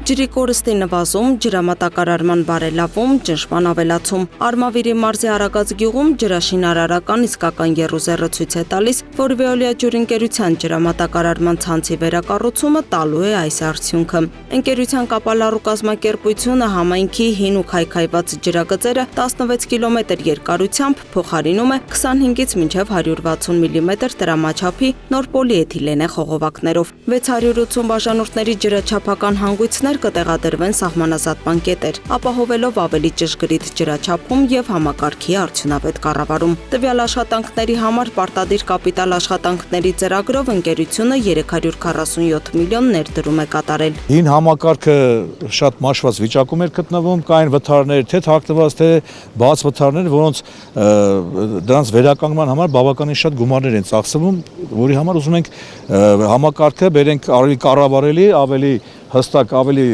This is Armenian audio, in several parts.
Ջրի կորստի նվազում, ջրամատակարարման բարելավում, ճնշման ավելացում։ Արմավիրի մարզի Արագած գյուղում ջրաշինարարական իսկական եռուզեռը ցույց է տալիս, որ Veolia ջուրընկերության ջրամատակարարման ցանցի վերակառուցումը տալու է այս արդյունքը։ Ընկերության կապալառու կազմակերպությունը համայնքի հին ու քայքայված ջրագծերը 16 կիլոմետր երկարությամբ փոխարինում է 25-ից մինչև 160 մմ տրամաչափի նոր պոլիէթիլենե խողովակներով։ 680 բաժանորդների ջրաչափական հանգույցներ կտեղադրվեն սահմանազատման կետեր, ապահովելով ավելի ճշգրիտ ջրաչափում եւ համակարգի արդյունավետ կառավարում։ Տվյալ աշխատանքների համար պարտադիր կապիտալ աշխատանքների ծրագրով ընկերությունը 347 միլիոն ներդրում է կատարել։ Հին համակարգը շատ մաշված վիճակում էր գտնվում, կային վթարներ, թե թաքնված, թե բաց վթարներ, որոնց դրանց վերականգնման համար բավականին շատ գումարներ են ծախսվում, որի համար ուզում ենք համակարգը բերենք ավելի կառավարելի, ավելի հստակ, ավելի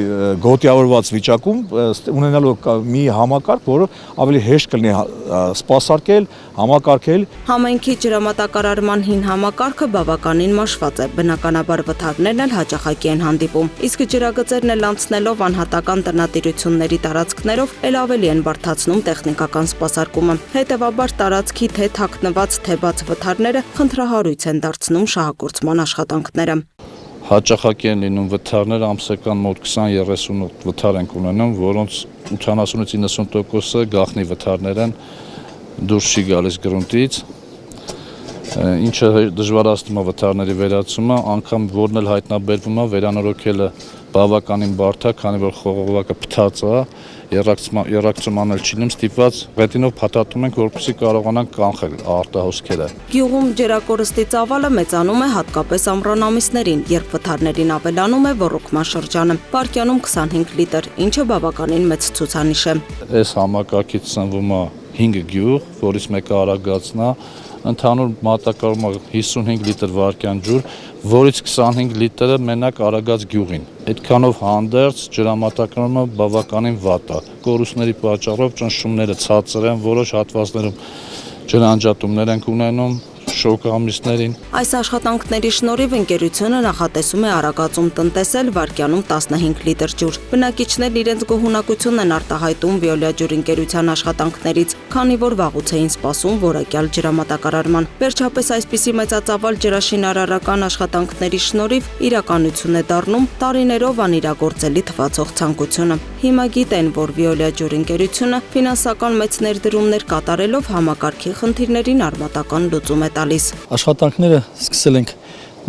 գոտիավորված վիճակում ունենալու մի համակարգ, որը ավելի հեշտ կլինի սպասարկել, համակարգել։ Համայնքի ջրամատակարարման հին համակարգը բավականին մաշված է, բնականաբար վթարներն էլ հաճախակի են հանդիպում, իսկ ջրագծերն էլ անցնելով անհատական տնտիրությունների տարածքներով էլ ավելի են բարդացնում տեխնիկական սպասարկումը։ Հետևաբար տարածքի թե թաքնված, թե բաց վթարները խնդրահարույց են դարձնում շահագործման աշխատանքները։ Հաճախակի են լինում վթարներ, ամսական մոտ 20-30 վթար ենք ունենում, որոնց 80-ից 90%-ը գաղտնի վթարներ են, դուրս չի գալիս գրունտից, ինչը դժվարացնում է վթարների վերացումը, անգամ որն էլ հայտնաբերվում է, վերանորոգելը բավականին բարդ է, քանի որ խողովակը փտած է, երակցում անել չի լինում, ստիպված ղետինով փաթաթում ենք, որպեսզի կարողանանք կանխել արտահոսքերը։ Գյուղում ջրակորստի ծավալը մեծանում է հատկապես ամռան ամիսներին, երբ վթարներին ավելանում է ոռոգման շրջանը, վայրկյանում 25 լիտր, ինչը բավականին մեծ ցուցանիշ է։ Այս համակարգից ծնվում է 5 գյուղ, որից մեկը Արագածն է, ընդհանուր մատակարարումը 55 լիտր վայրկյան ջուր, որից 25 լիտրը մենակ Արագած գյուղին։ Այդքանով հանդերձ ջրամատակարարումը բավականին վատ է։ Կորուստների պատճառով ճնշումները ցածր են, որոշ հատվածներում ջրանջատումներ ենք ունենում, շոգ ամիսներին։ Այս աշխատանքների շնորհիվ ընկերությունը նախատեսում է Արագածում տնտեսել վայրկյանում 15 լիտր ջուր։ Բնակիչներն իրենց գոհունակությունն են արտահայտում Veolia ջուրընկերության աշխատանքներից, քանի որ վաղուց էին սպասում որակյալ ջրամատակարարման։ Վերջապես այսպիսի մեծածավալ ջրաշինարարական աշխատանքների շնորհիվ իրականություն է դառնում տարիներով անիրագործելի թվացող ցանկությունը։ Հիմա գիտեն, որ Veolia ջուրընկերությունը ֆինանսական մեծ ներդրումներ կատարելով համակարգի խնդիրներին արմատական լուծում է տալիս։ Աշխատանքները սկսել ենք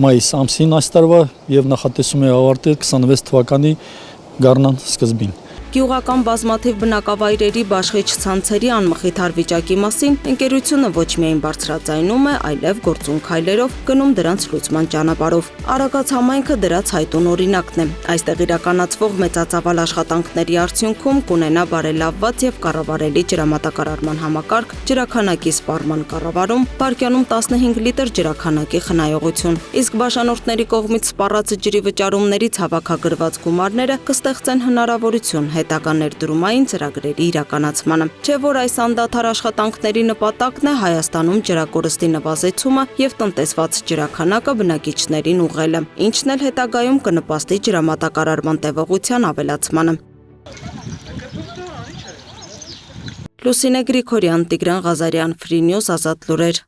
մայիս ամսին այս տարվա եւ նախատեսում է ավարտել 26 թվականի գարնան սկզբին։ Գյուղական բազմաթիվ բնակավայրերի բաշխիչ ցանցերի անմխիթար վիճակի մասին ընկերությունը ոչ միայն բարձրաձայնում է, այլև գործուն քայլերով գնում դրանց լուծման ճանապարհով։ Արագած համայնքը դրած հայտուն օրինակն է։ Այստեղ իրականացվող մեծածավալ աշխատանքների արդյունքում կունենա բարելավված եւ կառավարելի ջրամատակարարման համակարգ, ջրաքանակի սպառման կառավարում, վայրկյանում 15 լիտր ջրաքանակի խնայողություն։ Իսկ բաժանորդների կողմից սպառած ջրի վճարումներից հավաքագրված գումարները կստեղծեն հնարավորություն հետագա ներդրումային ծրագրերի իրականացմանը։ Չէ՞ որ այս անդադար աշխատանքների նպատակն է Հայաստանում ջրակորստի նվազեցումը եւ տնտեսված ջրաքանակը բնակիչներին ուղղելը, ինչն էլ հետագայում կնպաստի ջրամատակարարման տևողության ավելացմանը։ Լուսինե Գրիգորյան, Տիգրան Ղազարյան, Free News, Ազատ լուրեր։